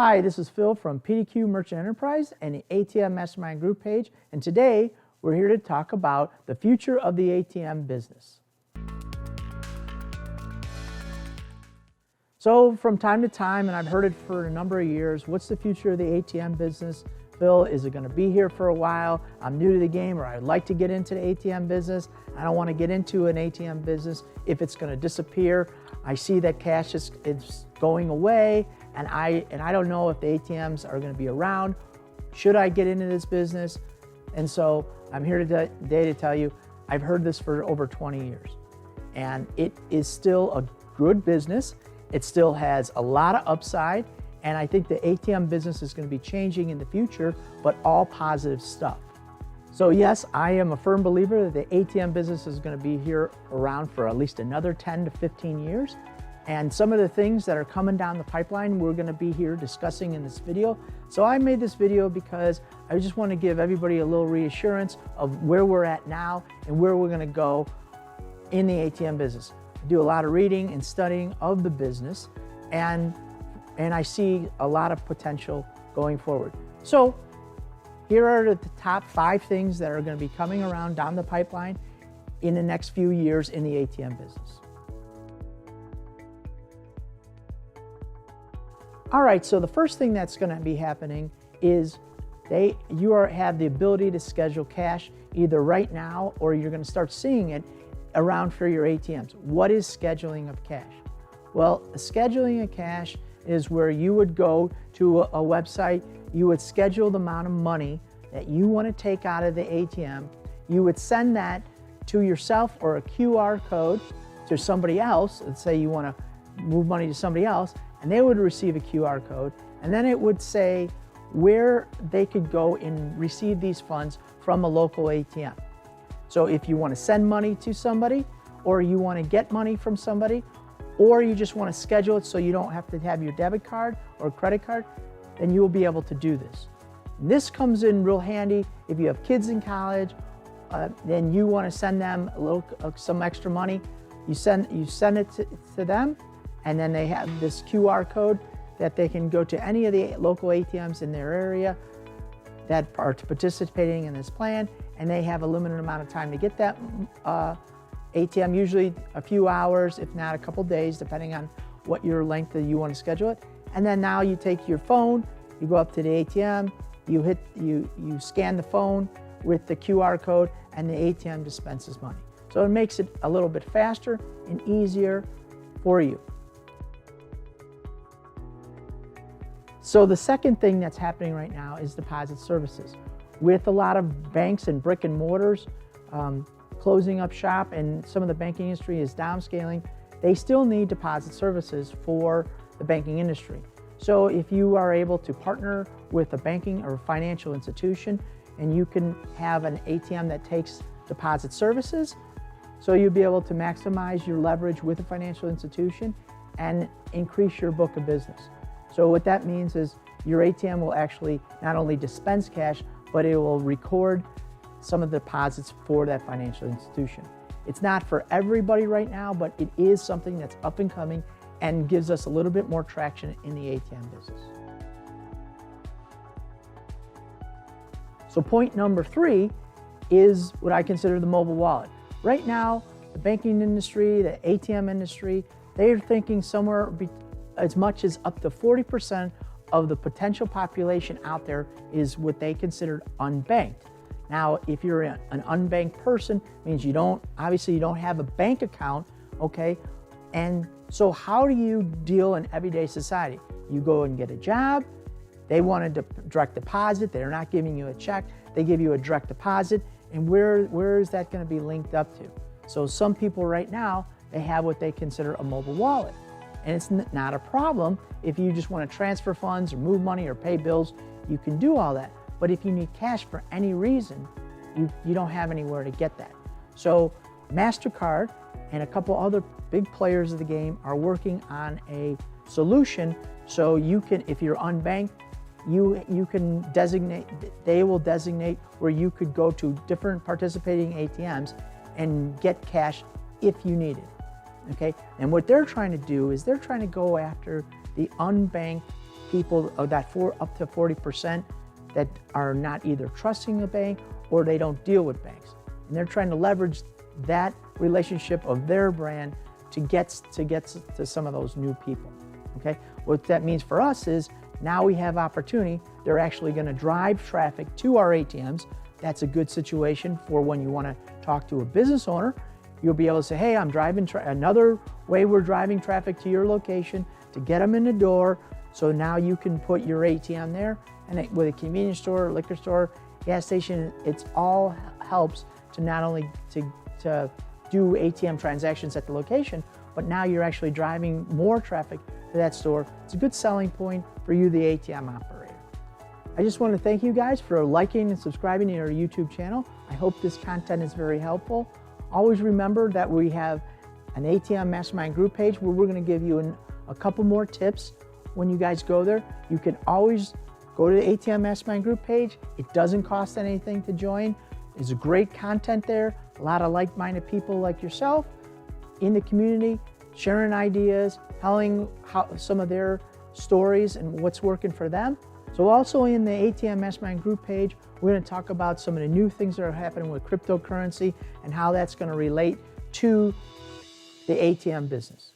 Hi, this is Phil from PDQ Merchant Enterprise and the ATM Mastermind Group page, and today we're here to talk about the future of the ATM business. So from time to time, and I've heard it for a number of years, what's the future of the ATM business? Phil, is it going to be here for a while? I'm new to the game, or I'd like to get into the ATM business. I don't want to get into an ATM business if it's going to disappear. I see that cash is going away, and I don't know if the ATMs are going to be around. Should I get into this business? And so I'm here today to tell you, I've heard this for over 20 years, and it is still a good business. It still has a lot of upside, and I think the ATM business is going to be changing in the future, but all positive stuff. So yes, I am a firm believer that the ATM business is going to be here around for at least another 10 to 15 years. And some of the things that are coming down the pipeline, we're going to be here discussing in this video. So I made this video because I just want to give everybody a little reassurance of where we're at now and where we're going to go in the ATM business. I do a lot of reading and studying of the business, and I see a lot of potential going forward. So here are the top 5 things that are going to be coming around down the pipeline in the next few years in the ATM business. All right, so the first thing that's going to be happening is you have the ability to schedule cash either right now, or you're going to start seeing it around for your ATMs. What is scheduling of cash? Well, scheduling of cash is where you would go to a website, you would schedule the amount of money that you want to take out of the ATM, you would send that to yourself or a QR code to somebody else. Let's say you want to move money to somebody else, and they would receive a QR code, and then it would say where they could go and receive these funds from a local ATM. So if you want to send money to somebody, or you want to get money from somebody, or you just want to schedule it so you don't have to have your debit card or credit card, then you will be able to do this. And this comes in real handy if you have kids in college, then you want to send them some extra money. You send it to them, and then they have this QR code that they can go to any of the local ATMs in their area that are participating in this plan, and they have a limited amount of time to get that ATM, usually a few hours, if not a couple days, depending on what your length that you want to schedule it. And then now you take your phone, you go up to the ATM, you scan the phone with the QR code, and the ATM dispenses money. So it makes it a little bit faster and easier for you. So the second thing that's happening right now is deposit services. With a lot of banks and brick and mortars closing up shop, and some of the banking industry is downscaling, they still need deposit services for the banking industry. So if you are able to partner with a banking or financial institution, and you can have an ATM that takes deposit services, so you'll be able to maximize your leverage with a financial institution and increase your book of business. So what that means is your ATM will actually not only dispense cash, but it will record some of the deposits for that financial institution. It's not for everybody right now, but it is something that's up and coming and gives us a little bit more traction in the ATM business. So point number 3 is what I consider the mobile wallet. Right now, the banking industry, the ATM industry, they're thinking somewhere as much as up to 40% of the potential population out there is what they consider unbanked. Now, if you're an unbanked person, it means you don't have a bank account, okay? And so how do you deal in everyday society? You go and get a job, they want a direct deposit, they're not giving you a check, they give you a direct deposit, and where is that going to be linked up to? So some people right now, they have what they consider a mobile wallet. And it's not a problem if you just want to transfer funds or move money or pay bills, you can do all that. But if you need cash for any reason, you don't have anywhere to get that. So MasterCard and a couple other big players of the game are working on a solution so you can, if you're unbanked, you can designate, they will designate where you could go to different participating ATMs and get cash if you need it. Okay, and what they're trying to do is they're trying to go after the unbanked people, up to 40% that are not either trusting a bank or they don't deal with banks. And they're trying to leverage that relationship of their brand to get to some of those new people, okay? What that means for us is now we have opportunity. They're actually gonna drive traffic to our ATMs. That's a good situation for when you wanna talk to a business owner. You'll be able to say, hey, I'm driving, another way we're driving traffic to your location to get them in the door. So now you can put your ATM there, and with a convenience store, liquor store, gas station, it's all helps to not only to do ATM transactions at the location, but now you're actually driving more traffic to that store. It's a good selling point for you, the ATM operator. I just want to thank you guys for liking and subscribing to our YouTube channel. I hope this content is very helpful. Always remember that we have an ATM Mastermind group page where we're going to give you a couple more tips when you guys go there. You can always go to the ATM Mastermind group page. It doesn't cost anything to join. There's great content there, a lot of like-minded people like yourself in the community, sharing ideas, telling some of their stories and what's working for them. So also in the ATM Mastermind group page, we're going to talk about some of the new things that are happening with cryptocurrency and how that's going to relate to the ATM business.